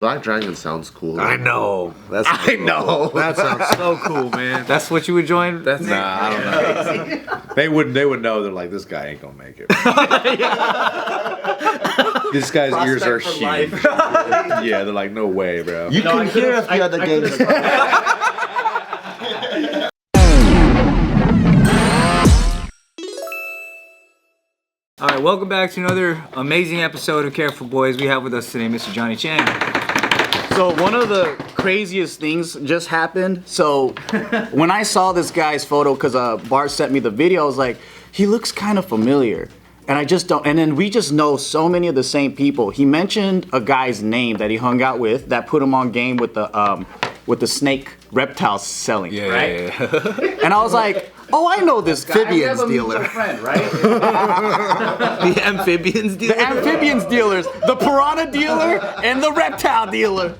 Black Dragon sounds cool. I know. I know. That sounds so cool, man. That's what you would join? Nah, I don't know. They would know. They're like, this guy ain't gonna make it. This guy's ears are huge. Yeah, they're like, no way, bro. You can hear if the other games. All right, welcome back to another amazing episode of Careful Boys. We have with us today Mr. Johnny Chang. So one of the craziest things just happened. So when I saw this guy's photo, because Bart sent me the video, I was like, he looks kind of familiar. And I just don't, and then we just know so many of the same people. He mentioned a guy's name that he hung out with that put him on game with the snake reptiles selling, right? Yeah. And I was like, oh, I know this amphibians dealer. Friend, right? The amphibians dealer? The amphibians dealers, the piranha dealer, and the reptile dealer.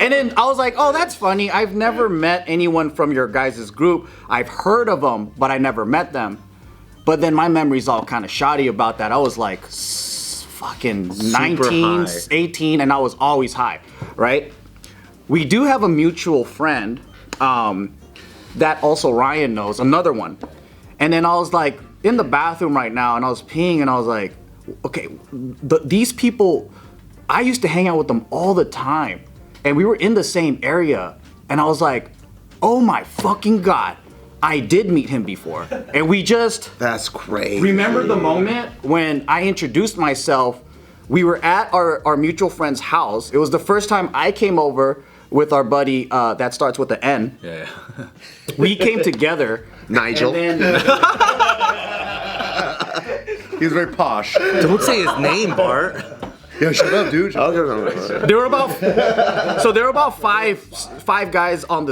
And then I was like, oh, that's funny. I've never met anyone from your guys' group. I've heard of them, but I never met them. But then my memory's all kind of shoddy about that. I was like fucking 19, 18, and I was always high, right? We do have a mutual friend that also Ryan knows, another one. And then I was like in the bathroom right now and I was peeing and I was like, okay, these people, I used to hang out with them all the time. And we were in the same area. And I was like, oh my fucking God, I did meet him before. And we just... That's crazy. Remember the moment when I introduced myself? We were at our mutual friend's house. It was the first time I came over with our buddy that starts with the N. Yeah. We came together. Nigel. And then, He's very posh. Don't say his name, Bart. Yeah, shut up, dude. there were about five guys in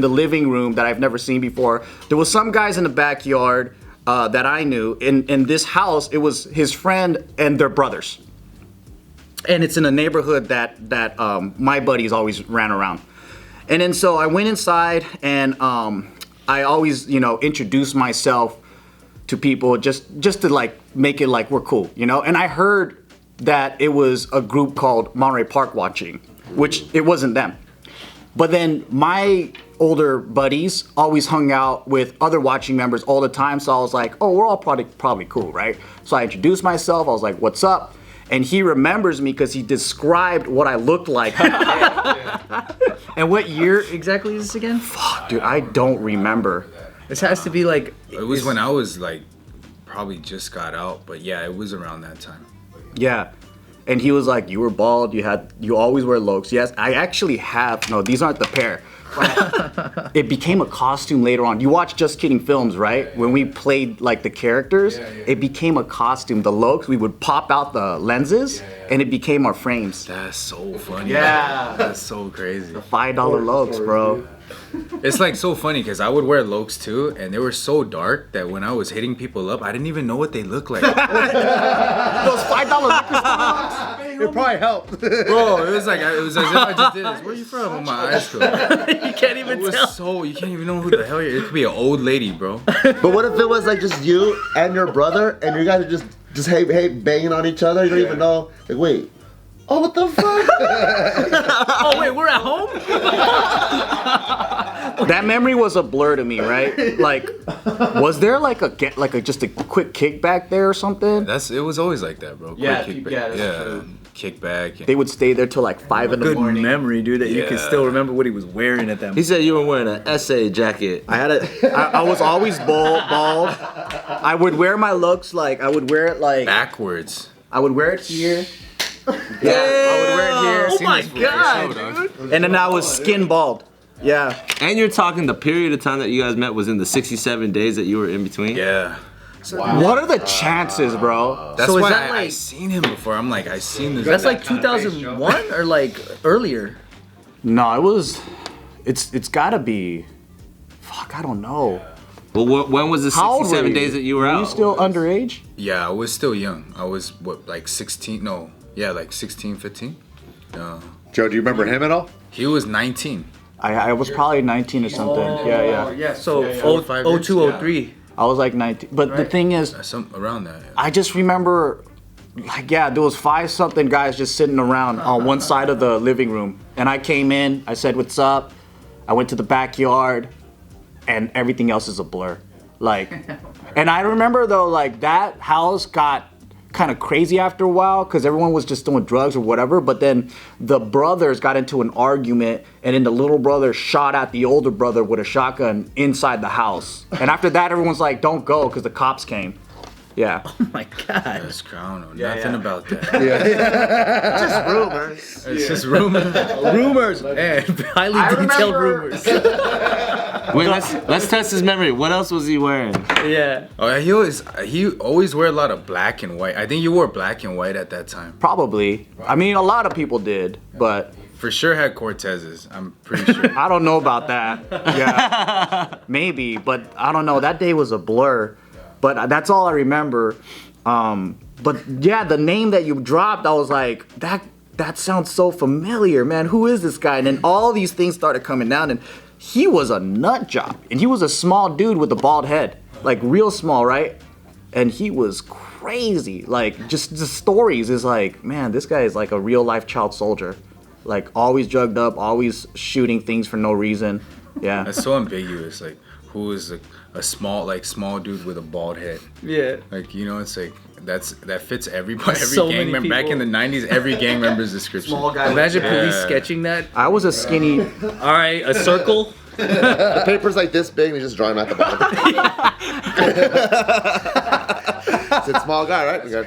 the living room that I've never seen before. There was some guys in the backyard that I knew. In this house, it was his friend and their brothers. And it's in a neighborhood that my buddies always ran around. And then so I went inside and I always, introduce myself to people just to like make it like we're cool, And I heard that it was a group called Monterey Park Watching, which it wasn't them. But then my older buddies always hung out with other watching members all the time. So I was like, oh, we're all probably cool, right? So I introduced myself. I was like, what's up? And he remembers me because he described what I looked like. And what year exactly is this again? Fuck, dude, I don't remember. This has to be like... It was when I was like, probably just got out, but yeah, it was around that time. Yeah. And he was like, you were bald, you always wear lokes. Yes, I actually have, no, these aren't the pair. It became a costume later on. You watch Just Kidding films, right? Yeah. When we played like the characters, it became a costume. The lokes, we would pop out the lenses and it became our frames. That's so funny. Yeah. That's so crazy. The $5 lokes, bro. It's like so funny because I would wear lokes too, and they were so dark that when I was hitting people up, I didn't even know what they looked like. Those $5 lokes. It probably helped. Bro, it was as if I just did this. Where are you from? With my eyes closed. You can't even tell. You can't even know who the hell you're. It could be an old lady, bro. But what if it was like just you and your brother, and you guys are just hey banging on each other? You don't even know. Like, wait. Oh, what the fuck? Oh, wait, we're at home? That memory was a blur to me, right? Like, was there just a quick kickback there or something? It was always like that, bro. Yeah, quick kickback. that's true. Kickback. They would stay there till like 5 in the morning. Good memory, dude, that you can still remember what he was wearing at that moment. He said you were wearing an SA jacket. I was always bald. I would wear my looks I would wear it like backwards. I would wear it here. Yeah, I would wear it here. Oh my god, dude. And then I was skin bald. Yeah. And you're talking the period of time that you guys met was in the 67 days that you were in between? Yeah. Wow. What are the chances, bro? That's why I seen him before. I'm like, I seen this. That's like 2001 or like earlier? No, it's gotta be, fuck, I don't know. Well, when was the 67 days that you were out? Were you still underage? Yeah, I was still young. I was, like 16? No. Yeah, like 16, 15. Joe, do you remember him at all? He was 19. I was probably 19 or something. Yeah, so 02, 03. I was like 19. But the thing is, Around that. Yeah. I just remember there was 5-something guys just sitting around on one side of the living room. And I came in, I said, what's up? I went to the backyard, and everything else is a blur. Like, and I remember though, like that house got kind of crazy after a while because everyone was just doing drugs or whatever. But then the brothers got into an argument, and then the little brother shot at the older brother with a shotgun inside the house. And after that, everyone's like, don't go because the cops came. Yeah. Oh my God. That's, I don't know nothing about that. Just rumors. It's just rumors. Rumors. And highly detailed rumors. Wait, let's test his memory. What else was he wearing? Yeah. Oh, he always wear a lot of black and white. I think you wore black and white at that time. Probably. I mean, a lot of people did, but For sure had Cortez's. I'm pretty sure. I don't know about that. Yeah. Maybe, but I don't know. That day was a blur. But that's all I remember. But yeah, the name that you dropped, I was like, that sounds so familiar, man. Who is this guy? And then all these things started coming down, and he was a nut job. And he was a small dude with a bald head, like real small, right? And he was crazy. Like just the stories is like, man, this guy is like a real life child soldier. Like always drugged up, always shooting things for no reason. Yeah. That's so ambiguous. Like, who is a small dude with a bald head? Yeah. Like, you know, it's like that fits everybody. Every So gang many member back in the people. 90s. Every gang member's description. Small guy. Imagine Yeah. police sketching that. I was a skinny. All right, a circle. The paper's like this big and he's just drawing at the bottom. It's a small guy, right? We got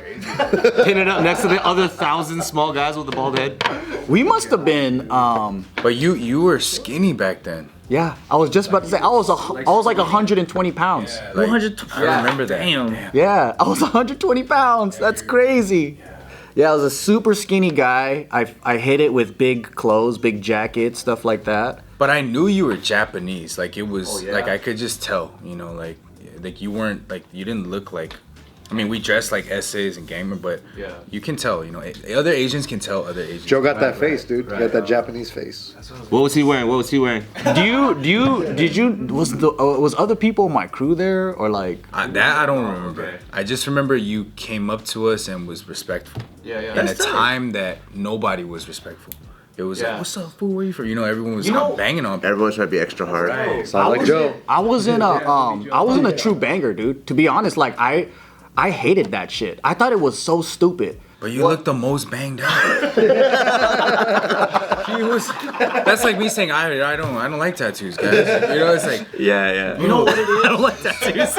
Pin it up next to the other 1,000 small guys with a bald head. We must have been. But you were skinny back then. Yeah, I was just about to say I was like 120 pounds. Like, 100. I remember that. Damn. Yeah, I was 120 pounds. That's crazy. Yeah, I was a super skinny guy. I hit it with big clothes, big jacket, stuff like that. But I knew you were Japanese. Like, it was like I could just tell. You know, like you weren't like you didn't look like. I mean, we dressed like essays and gamer, but you can tell. You know, other Asians can tell other Asians. Joe got that face, dude. You got that Japanese face. What was he wearing? Was other people in my crew there or like? That I don't remember. I just remember you came up to us and was respectful. Yeah. In a time that nobody was respectful. It was like, what's up, fool? Where you from? You know, everyone was banging on people. everyone's trying to be extra hard. Sound like Joe. I wasn't a true banger, dude. To be honest, like I hated that shit. I thought it was so stupid. But you look the most banged out. That's like me saying I don't like tattoos, guys. You know, it's like Yeah. You know what it is? I don't like tattoos.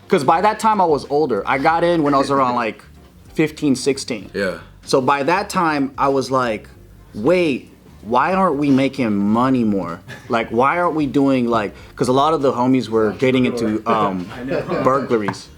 Because by that time I was older. I got in when I was around like 15, 16. yeah. So by that time I was like, wait, why aren't we making money more? Like, why aren't we doing like, because a lot of the homies were getting into burglaries.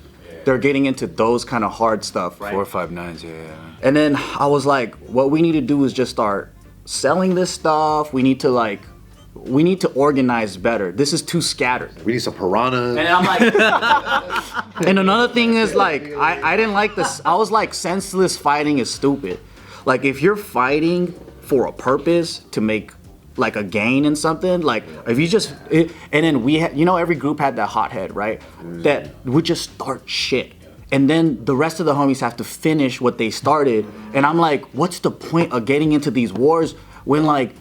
They're getting into those kind of hard stuff. 459s, yeah. And then I was like, what we need to do is just start selling this stuff. We need to organize better. This is too scattered. We need some piranhas. And I'm like, and another thing is like, I didn't like this. I was like, senseless fighting is stupid. Like if you're fighting for a purpose to make like a gain in something, like if you just, and then we had, you know, every group had that hothead, right? That would just start shit. And then the rest of the homies have to finish what they started. And I'm like, what's the point of getting into these wars when like,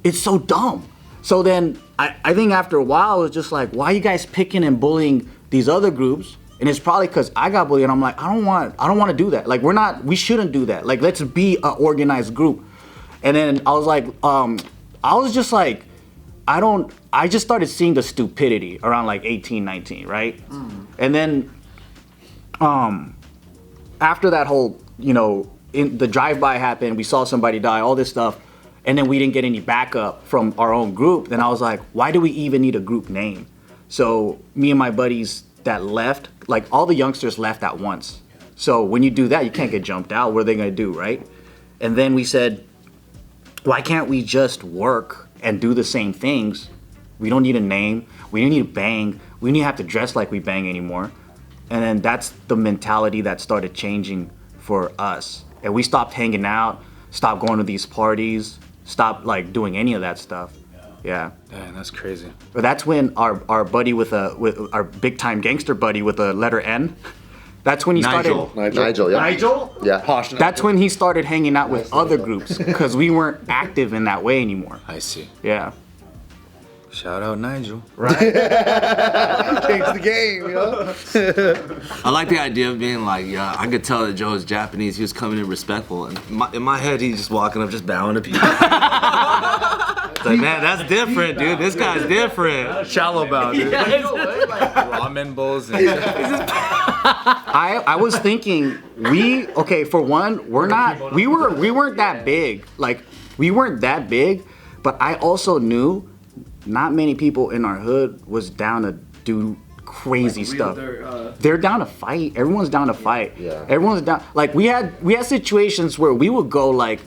it's so dumb? So then I think after a while, it was just like, why are you guys picking and bullying these other groups? And it's probably because I got bullied and I'm like, I don't want to do that. Like we shouldn't do that. Like let's be an organized group. And then I was like, I was just like, I just started seeing the stupidity around like 18, 19, right? And then after that whole, you know, the drive-by happened, we saw somebody die, all this stuff, and then we didn't get any backup from our own group. Then I was like, why do we even need a group name? So me and my buddies that left, like all the youngsters left at once. So when you do that, you can't get jumped out. What are they gonna do, right? And then we said, why can't we just work and do the same things? We don't need a name. We don't need to bang. We don't even have to dress like we bang anymore. And then that's the mentality that started changing for us. And we stopped hanging out, stopped going to these parties, stopped like doing any of that stuff. Yeah. Damn, that's crazy. But that's when our buddy with our big time gangster buddy with a letter N, That's when he started. Nigel, yeah. Nigel? Yeah. Posh. That's when he started hanging out with other groups because we weren't active in that way anymore. I see. Yeah. Shout out Nigel. Change the game, you know? I like the idea of being like, yeah, I could tell that Joe is Japanese. He was coming in respectful. And in my head, he's just walking up, just bowing to people. It's like, man, that's different, dude. This guy's different. Shallow bow, dude. Ramen bowls and I was thinking for one, we weren't that big. Like we weren't that big, but I also knew not many people in our hood was down to do crazy stuff. They're down to fight. Everyone's down to fight. Yeah. Everyone's down. Like we had situations where we would go like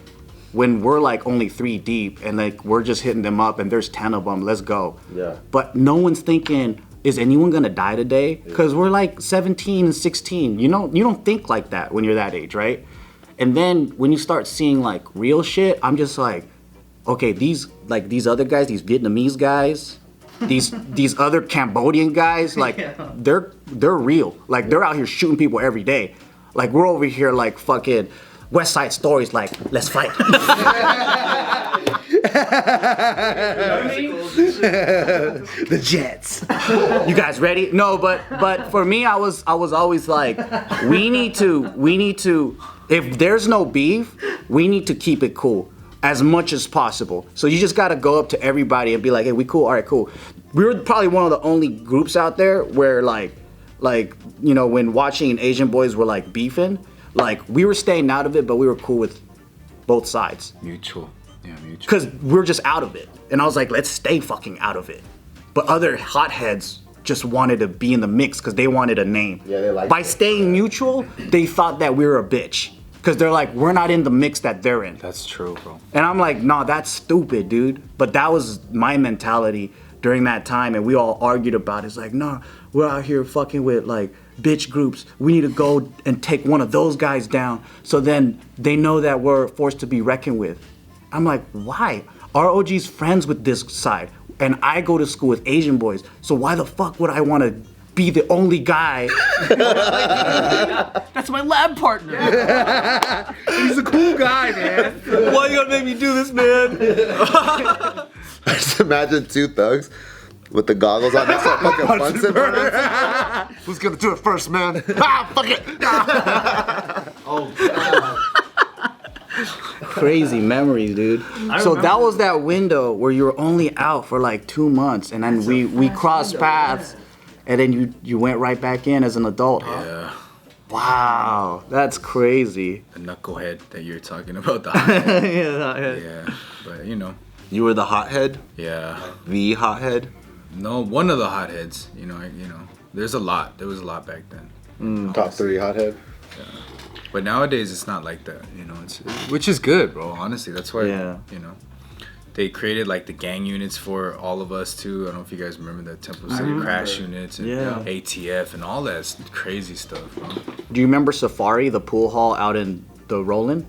when we're like only 3 deep and like we're just hitting them up and there's 10 of them. Let's go. Yeah. But no one's thinking, is anyone gonna die today? Because we're like 17 and 16. You don't think like that when you're that age, right? And then when you start seeing like real shit, I'm just like, okay, these other guys, these Vietnamese guys, these other Cambodian guys, like they're real. Like they're out here shooting people every day. Like we're over here like fucking West Side Stories, like let's fight. The Jets. You guys ready? No, but for me, I was always like, we need to. If there's no beef, we need to keep it cool as much as possible. So you just gotta go up to everybody and be like, hey, we cool? All right, cool. We were probably one of the only groups out there where like when watching and Asian boys were like beefing, like we were staying out of it, but we were cool with both sides. mutual. Yeah, mutual. Because we're just out of it. And I was like, let's stay fucking out of it. But other hotheads just wanted to be in the mix because they wanted a name. Yeah, they liked By it. staying mutual, they thought that we were a bitch. Because they're like, we're not in the mix that they're in. That's true, bro. And I'm like, nah, that's stupid, dude. But that was my mentality during that time. And we all argued about it. It's like, nah, we're out here fucking with like bitch groups. We need to go and take one of those guys down. So then they know that we're forced to be reckoned with. I'm like, why? ROG's friends with this side. And I go to school with Asian boys. So why the fuck would I want to be the only guy? That's my lab partner. He's a cool guy, man. Why you gotta make me do this, man? I just imagine 2 thugs with the goggles on. That's fucking Bunsen burner. Who's gonna do it first, man? Fuck it. Crazy memories, dude. So that was that window where you were only out for like 2 months, and then we crossed paths, and then you went right back in as an adult. Yeah. Wow, that's crazy. The knucklehead that you're talking about. The hothead. Yeah. But You were the hothead? yeah. The hothead? No, one of the hotheads. There's a lot. There was a lot back then. Top 3 hothead. But nowadays it's not like that, which is good, bro. Honestly, that's why they created like the gang units for all of us too. I don't know if you guys remember the Temple City crash units and ATF and all that crazy stuff, bro. Do you remember Safari, the pool hall out in the Roland?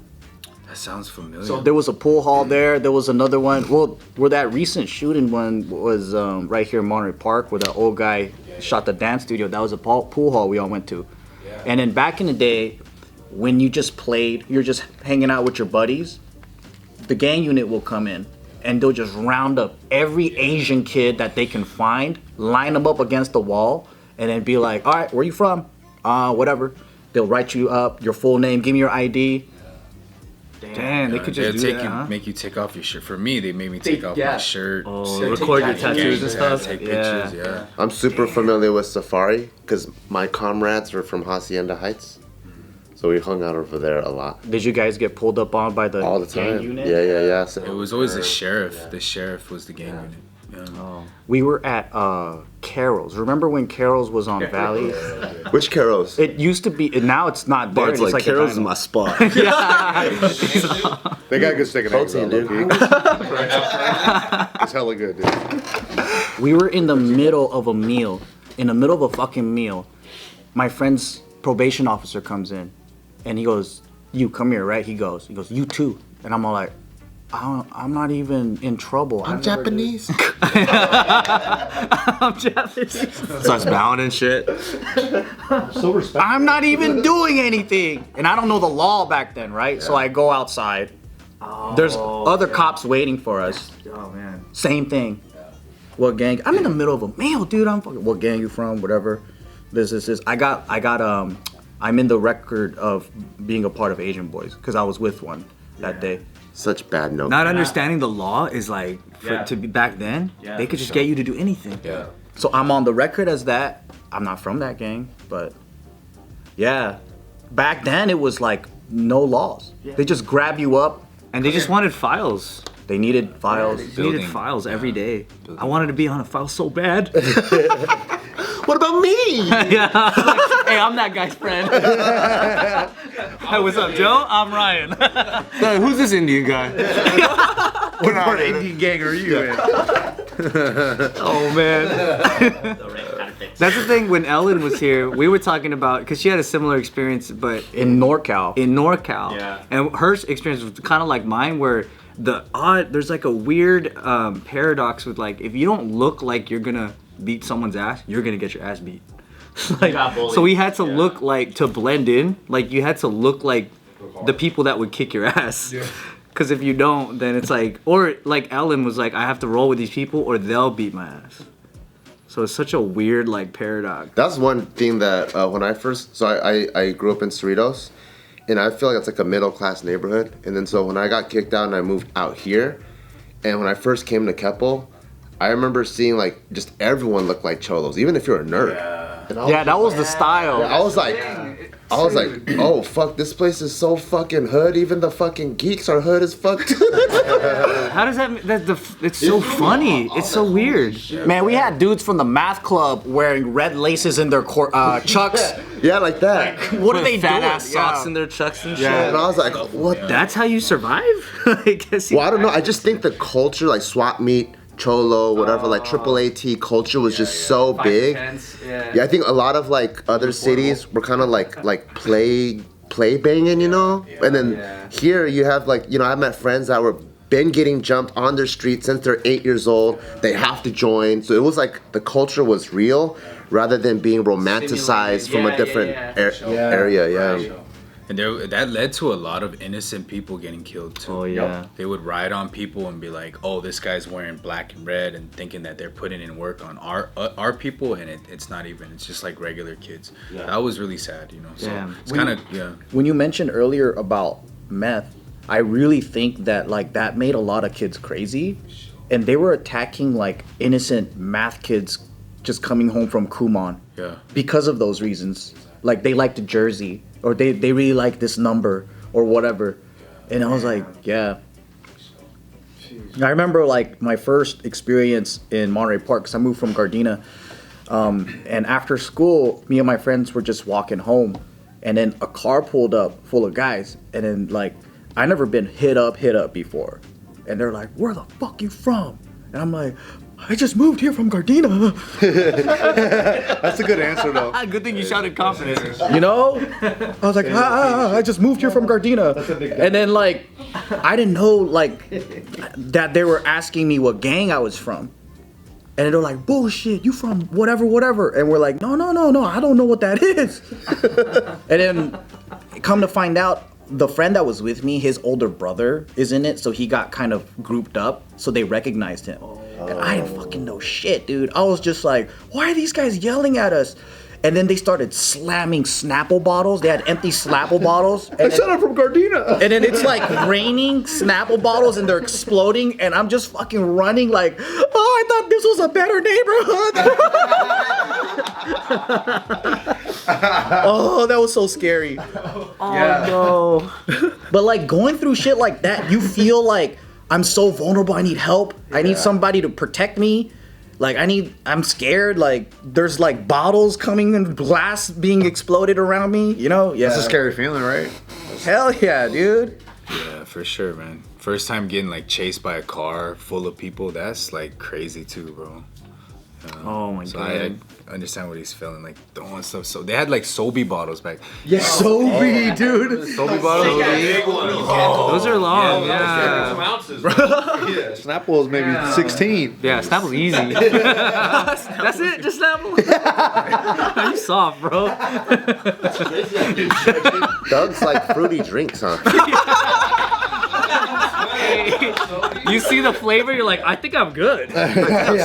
That sounds familiar. So there was a pool hall there. There was another one. Well, where that recent shooting one was right here in Monterey Park, where the old guy shot the dance studio. That was a pool hall we all went to. And then back in the day, when you just played, you're just hanging out with your buddies, the gang unit will come in and they'll just round up every Asian kid that they can find, line them up against the wall, and then be like, all right, where you from? Whatever. They'll write you up, your full name, give me your ID. Damn, they could just do that, huh? Make you take off your shirt. For me, they made me take off my shirt. Record your tattoos and stuff? Take pictures, yeah. I'm super familiar with Safari because my comrades were from Hacienda Heights. So we hung out over there a lot. Did you guys get pulled up on by the All the gang time. unit? Yeah. So It was always the sheriff. The sheriff was the gang unit. Yeah. We were at Carol's. Remember when Carol's was on Valley? Which Carols? It used to be, now it's not there. Bart's It's like, a Carol's is diner. my spot. They got good steak and eggs, Protein, though, dude. low-key. It's hella good, dude. We were in the middle of a meal. In the middle of a fucking meal, my friend's probation officer comes in. And he goes, you come here, right? He goes, you too. And I'm all like, I'm not even in trouble. I'm Japanese. I'm Japanese. Starts bowing and shit. So respectful. I'm not even doing anything. And I don't know the law back then, right? So I go outside. There's other cops waiting for us. Oh man. Same thing. What gang? I'm in the middle of a meal, dude. I'm fucking. What gang you from? Whatever. This. I'm in the record of being a part of Asian Boys because I was with one that day. Such bad note. Not understanding the law is like to be back then. They could just get you to do anything. Yeah. So I'm on the record as that. I'm not from that gang, but yeah. Back then it was like no laws. They just grab you up. And they just wanted files. They needed files. They needed files every day. I wanted to be on a file so bad. What about me? Yeah. Hey, I'm that guy's friend. Hey, what's up, Joe? I'm Ryan. Who's this Indian guy? What part of Indian gang are you in? Oh man. That's the thing. When Ellen was here, we were talking about because she had a similar experience, but In NorCal. in NorCal. And her experience was kind of like mine, where there's like a weird paradox with like if you don't look like you're gonna beat someone's ass, you're gonna get your ass beat. Like, so we had to look like to blend in. Like you had to look like the people that would kick your ass. Because if you don't, then it's like, or like Ellen was like, I have to roll with these people or they'll beat my ass. So it's such a weird like paradox. That's one thing that when I first, so I grew up in Cerritos, and I feel like it's like a middle class neighborhood. And then so when I got kicked out and I moved out here, and when I first came to Keppel, I remember seeing like just everyone look like cholos, even if you're a nerd. Yeah, that was the style. I was like, oh fuck, this place is so fucking hood. Even the fucking geeks are hood as fuck. How does it's so funny. It's so weird. Man, we had dudes from the math club wearing red laces in their chucks. Yeah, like that. What are they Fat doing? ass socks in their chucks and shit. And I was like, what? That's how you survive? I guess. Well, I don't know. I just think the culture, like swap meet, cholo, whatever, like triple AT culture was just so big. Yeah, I think a lot of like other cities were kind of like play banging, you know. And then here you have like, you know, I met friends that were been getting jumped on their street since they're 8 years old. They have to join. So it was like the culture was real rather than being romanticized from a different area. Yeah. And that led to a lot of innocent people getting killed too. Oh yeah. They would ride on people and be like, "Oh, this guy's wearing black and red," and thinking that they're putting in work on our people, and it's not even. It's just like regular kids. That was really sad, you know. So it's kind of When you mentioned earlier about meth, I really think that like that made a lot of kids crazy, and they were attacking like innocent math kids just coming home from Kumon. Yeah. Because of those reasons, like they liked the jersey. Or they really like this number or whatever. And I was like, yeah. I remember like my first experience in Monterey Park, because I moved from Gardena. And after school, me and my friends were just walking home. And then a car pulled up full of guys. And then like, I never been hit up before. And they're like, where the fuck you from? And I'm like, I just moved here from Gardena. That's a good answer though. Good thing you sounded confident. You know? I was like, I just moved here from Gardena. And then like, I didn't know like that they were asking me what gang I was from. And they're like, bullshit, you from whatever. And we're like, no, I don't know what that is. And then come to find out, the friend that was with me, his older brother is in it, so he got kind of grouped up, so they recognized him. And I didn't fucking know shit, dude. I was just like, why are these guys yelling at us? And then they started slamming Snapple bottles. They had empty Snapple bottles. And I said I'm from Gardena. And then it's like raining Snapple bottles and they're exploding. And I'm just fucking running like, oh, I thought this was a better neighborhood. Oh, that was so scary. Oh no. But like going through shit like that, you feel like I'm so vulnerable. I need help. I need somebody to protect me. Like I'm scared. Like there's like bottles coming and glass being exploded around me. You know? Yeah. That's a scary feeling, right? Hell yeah, dude. Yeah, for sure, man. First time getting like chased by a car full of people, that's like crazy too, bro. Oh my god. understand what he's feeling, like throwing stuff. So they had like Sobe bottles back. Yeah, Sobe, dude. Sobe bottles. Those are long. Yeah. Some ounces. Yeah. Snapple is maybe 16. Yeah, Snapple's easy. That's it, just Snapple. You soft, bro. Doug's like fruity drinks, huh? You see the flavor, you're like, I think I'm good.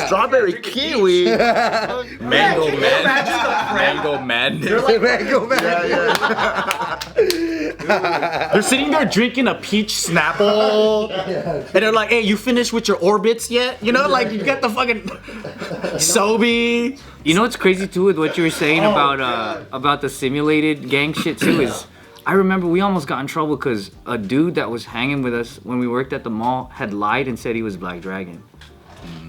Strawberry kiwi. Mango madness. Mango man. They're sitting there drinking a peach Snapple, and they're like, "Hey, you finished with your orbits yet? You know, like you got the fucking Sobe." You know what's crazy too with what you were saying about the simulated gang shit too is, I remember we almost got in trouble because a dude that was hanging with us when we worked at the mall had lied and said he was Black Dragon.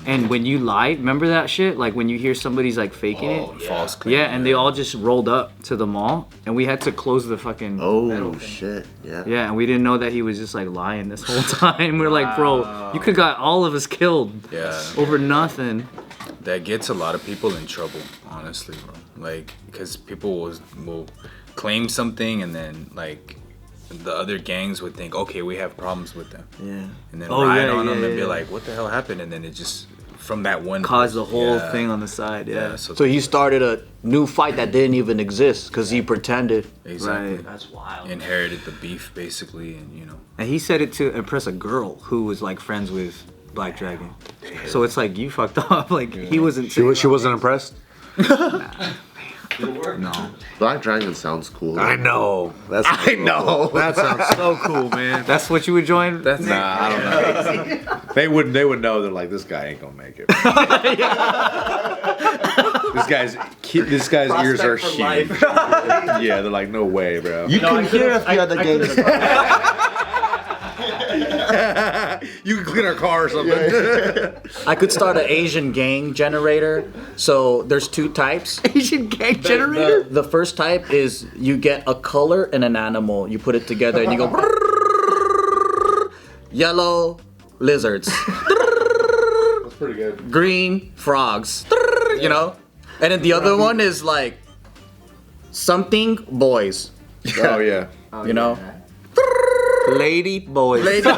And when you lie, remember that shit? Like when you hear somebody's like faking it? False claim. Yeah, and they all just rolled up to the mall and we had to close the fucking Oh shit! Yeah. Yeah, and we didn't know that he was just like lying this whole time. We're like, bro, you could got all of us killed over nothing. That gets a lot of people in trouble, honestly, bro. Like, because people will claim something and then like the other gangs would think, okay, we have problems with them. Yeah. And then ride on them and be like, what the hell happened? And then it just, from that one caused the whole thing on the side, yeah. So he started a new fight that didn't even exist because he pretended. Exactly. Right. That's wild. Inherited the beef, basically, and you know. And he said it to impress a girl who was like friends with Black Dragon. So it's like you fucked up. Like he wasn't. She wasn't impressed. No. Black Dragon sounds cool. I know. I know. That sounds so cool, man. That's what you would join. That's Nah, I don't know. They would know. They're like, this guy ain't gonna make it. This guy's ears are huge. Yeah, they're like, no way, bro. You can hear if the other games. You can clean our car or something. I could start an Asian gang generator. So there's two types. Asian gang generator. The first type is you get a color and an animal. You put it together and you go yellow lizards. That's pretty good. Green frogs. You know? And then the other one is like something boys. Oh yeah. You know? Lady boys. Lady